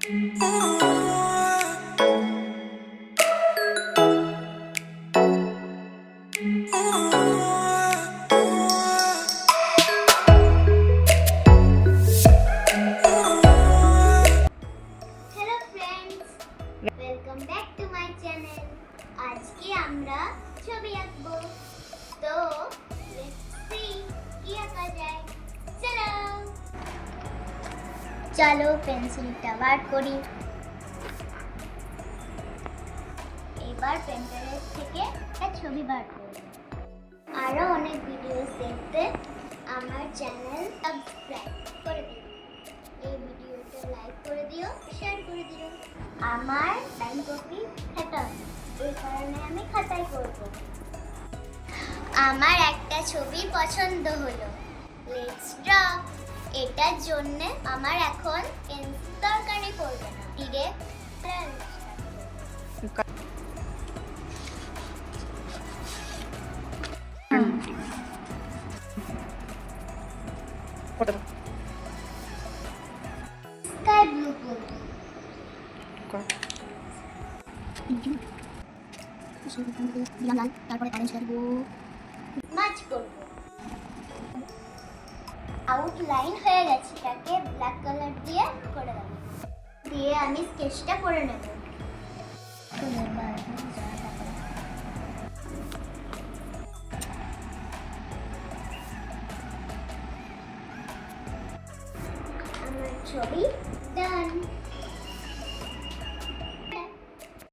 Welcome back to my channel. আজকে আমরা ছবি আঁকবো। তো লেটস সি কি আঁকা যায়। চলো পেন্সিলটা বার করি। এবার পেন্সিলের থেকে একটা ছবি বার করি। আরো অনেক ভিডিও দেখতে আমার চ্যানেল সাবস্ক্রাইব করে দিও। এই ভিডিওটা লাইক করে দিও, শেয়ার করে দিও। আমার টাইম কপি খাতা, এই কারণে আমি খাতায় করব। আমার একটা ছবি পছন্দ হলো, লেটস ড্র। এটার জন্য আমার এখন পেন্সিল দরকারই পড়বে না, ডিরেক্ট স্কাই ব্লু করব। তারপরে অরেঞ্জ করব, মাছ করব। আউটলাইন হয়ে গেছে, এটাকে ব্ল্যাক কালার দিয়ে করে দেব। দিয়ে আমি স্কেচটা করে নেব। আমার ছবি ডান।